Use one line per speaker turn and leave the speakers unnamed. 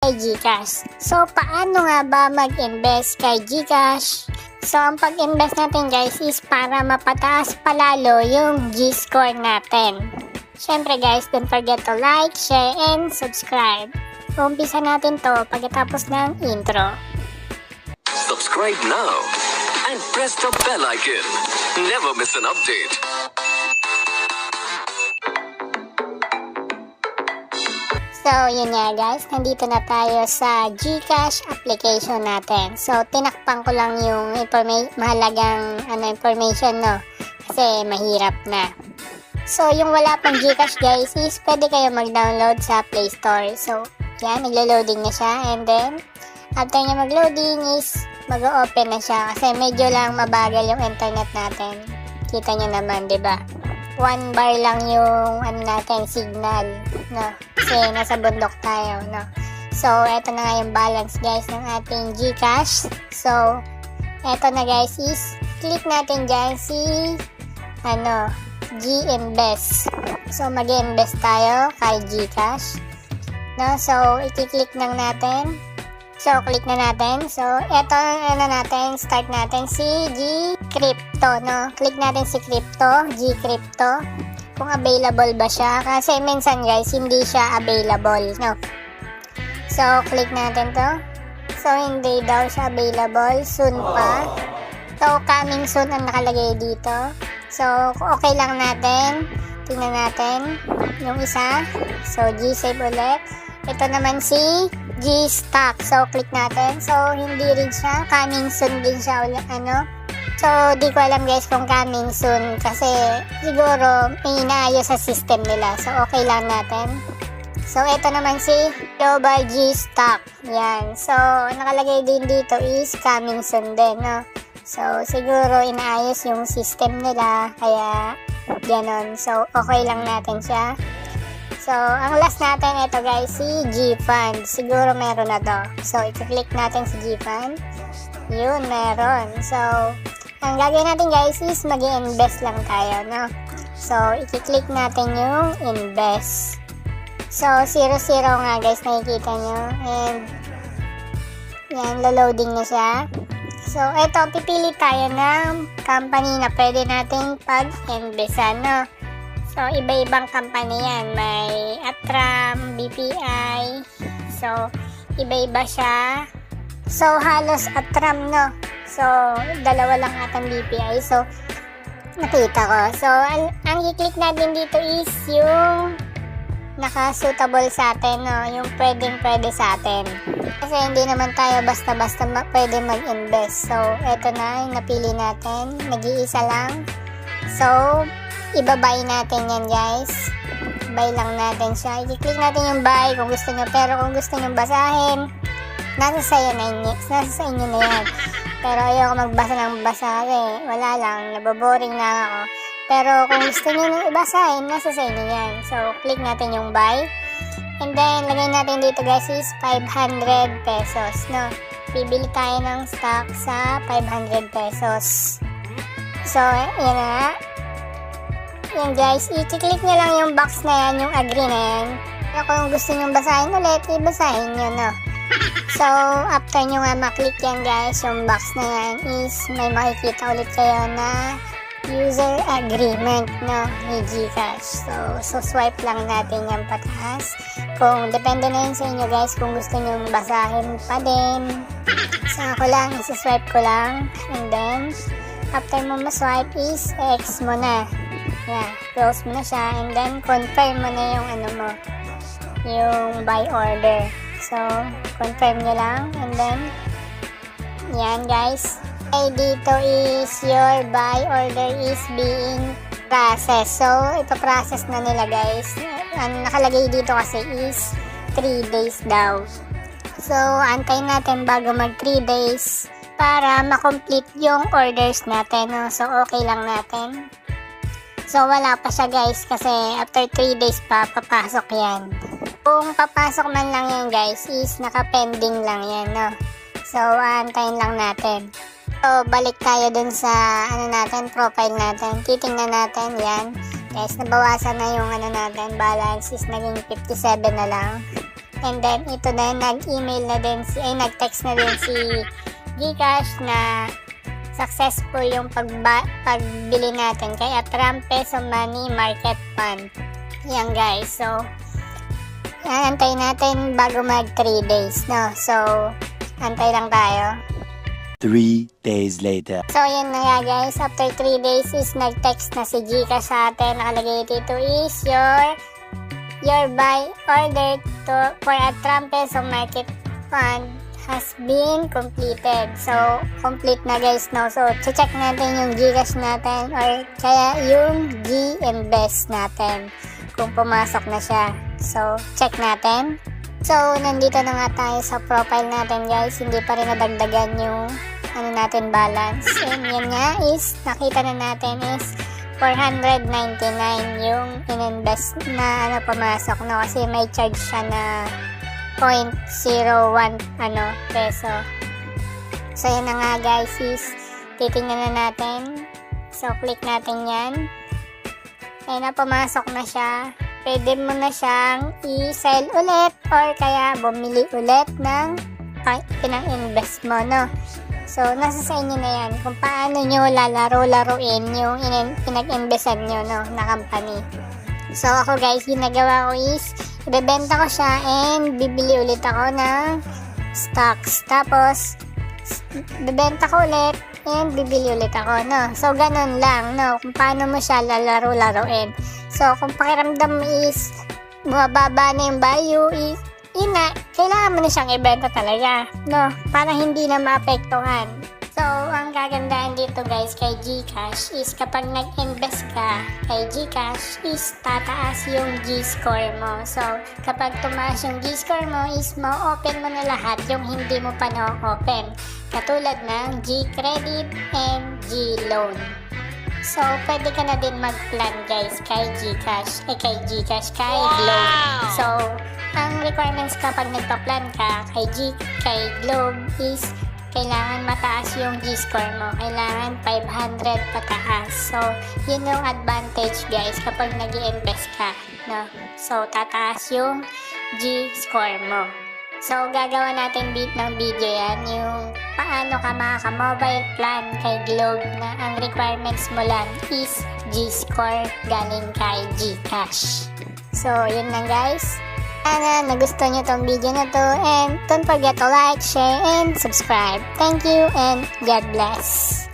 kay GCash. So, paano nga ba mag-invest kay GCash? So, ang pag-invest natin guys is para mapataas palalo yung G-score natin. Syempre guys, don't forget to like, share, and subscribe. Umpisa natin to pagkatapos ng intro.
Subscribe now and press the bell icon. Never miss an update.
So, yun nga guys, nandito na tayo sa GCash application natin. So, tinakpan ko lang yung mahalagang information, no? Kasi mahirap na. So, yung wala pang GCash guys is pwede kayo mag-download sa Play Store. So, yan, naglo-loading na siya. And then, after niya mag-loading is mag-open na siya. Kasi medyo lang mabagal yung internet natin. Kita nyo naman, diba? 1 bar lang yung natin, signal, no? Kasi nasa bundok tayo, no? So, eto na nga yung balance guys ng ating GCash. So, eto na guys is click natin dyan si G-Invest. So, mag-invest tayo kay GCash, no? So, i-click lang natin. So, click na natin. So, eto natin, start natin si G-Crypto, no? Click natin si Crypto, G-Crypto, kung available ba siya. Kasi minsan guys, hindi siya available, no? So, click natin to. So, hindi daw siya available. Soon pa. So, coming soon ang nakalagay dito. So, okay lang natin. Tingnan natin yung isa. So, G-Save ulit. Ito naman si G-Stock. So, click natin. So, hindi rin siya. Coming soon din siya ulit, So, di ko alam guys kung coming soon. Kasi, siguro, may inaayos sa system nila. So, okay lang natin. So, ito naman si Global G-Stock. Yan. So, nakalagay din dito is coming soon din, no? So, siguro, inaayos yung system nila. Kaya, ganon. So, okay lang natin siya. So, ang last natin, ito guys, si G-Fund. Siguro meron na to. So, i-click natin si G-Fund. Yun, meron. So, ang gagawin natin guys is mag-i-invest lang tayo, no? So, i-click natin yung invest. So, 0-0 nga guys, nakikita nyo. And, yan, loading na siya. So, ito, pipili tayo ng company na pwede nating pag-investan, no? So, iba-ibang company yan. May Atram, BPI. So, iba-iba siya. So, halos Atram, no? So, dalawa lang atang BPI. So, nakita ko. So, ang i-click natin dito is yung naka-suitable sa atin, no? Yung pwedeng-pwede sa atin. Kasi hindi naman tayo basta-basta pwede mag-invest. So, eto na yung napili natin. Nag-iisa lang. So, iba-buy natin yan guys. Buy lang natin siya. I-click natin yung buy kung gusto nyo. Pero kung gusto nyo basahin, nasa sa inyo na yan. Pero ayoko magbasa ng basa eh. Wala lang. Naboboring na ako. Pero kung gusto nyo nang ibasahin, nasa sa inyo yan. So, click natin yung buy. And then, lagay natin dito guys is 500 pesos. No? Bibili tayo ng stock sa 500 pesos. So, yan na. Yan guys, i-click nyo lang yung box na yan, yung agree na yan. Pero kung gusto nyo basahin ulit, ibasahin nyo, no? So, after nyo nga maklik yan guys, yung box na yan is may makikita ulit kayo na user agreement, no? Ni GCash. So swipe lang natin yan pataas. Kung depende na yun sa inyo guys, kung gusto nyo basahin pa din. Sa ako lang, isi-swipe ko lang. And then, after mo ma-swipe is X mo na. Yeah, close mo na siya and then confirm mo na yung yung buy order. So, confirm nyo lang and then yan guys. Okay, dito is your buy order is being processed. So, ipaprocess na nila guys. Ang nakalagay dito kasi is 3 days daw. So, antayin natin bago mag 3 days para makomplete yung orders natin. No? So, okay lang natin. So, wala pa siya guys kasi after 3 days pa, papasok yan. Kung papasok man lang yan guys, is naka-pending lang yan, no? So, antayin lang natin. So, balik tayo dun sa, profile natin. Titingnan natin, yan. Guys, nabawasan na yung, natin, balance is naging 57 na lang. And then, ito na, nag-email na din nag-text na din si GCash na successful yung pagbili natin kay Atram Peso Money Market Fund. Yan guys, so antayin natin bago mag 3 days, no? So, antay lang tayo.
3 days later.
So, yun na nga guys. After 3 days is nag-text na si GCash sa atin. Nakalagay dito is your buy order for Atram Peso Market Fund has been completed. So, complete na guys, no? So, check natin yung GCash natin or kaya yung G-Invest natin kung pumasok na siya. So, check natin. So, nandito na nga tayo sa profile natin guys. Hindi pa rin nadagdagan yung natin balance. And yan nga is, nakita na natin is 499 yung in-invest na pumasok, no? Kasi may charge siya na 0.01 peso. So, yan na nga guys is, titingnan na natin. So, click natin yan. Ayun na, pumasok na siya. Pwede mo na siyang i-sell ulit or kaya bumili ulit ng pinang-invest mo, no? So, nasa sa inyo na yan kung paano nyo laruin yung pinag-investan nyo, no, na company. So, ako guys, ginagawa ko is ibebenta ko siya and bibili ulit ako ng stocks. Tapos, bibenta ko ulit and bibili ulit ako, no? So, ganun lang, no? Kung paano mo siya laruin. So, kung pakiramdam mo is bumababa na yung value, is kailangan mo na siyang ibenta talaga, no? Para hindi na maapektuhan. So, ang kagandahan dito guys kay GCash is kapag nag-invest ka kay GCash is tataas yung G-score mo. So, kapag tumaas yung G-score mo is ma-open mo na lahat yung hindi mo pa na-open. Katulad ng G-credit and G-loan. So, pwede ka na din mag-plan guys kay GCash, kay Globe. So, ang requirements kapag nagpa-plan ka kay Globe is kailangan mataas yung G-score mo. Kailangan 500 pataas. So, yun yung advantage guys kapag nag-i-invest ka, no? So, tataas yung G-score mo. So, gagawa natin ng video yan, yung paano ka makaka-mobile plan kay Globe na ang requirements mo lang is G-score galing kay GCash. So, yun lang guys. Sana nagustuhan nyo tong video na to and don't forget to like, share, and subscribe. Thank you and God bless.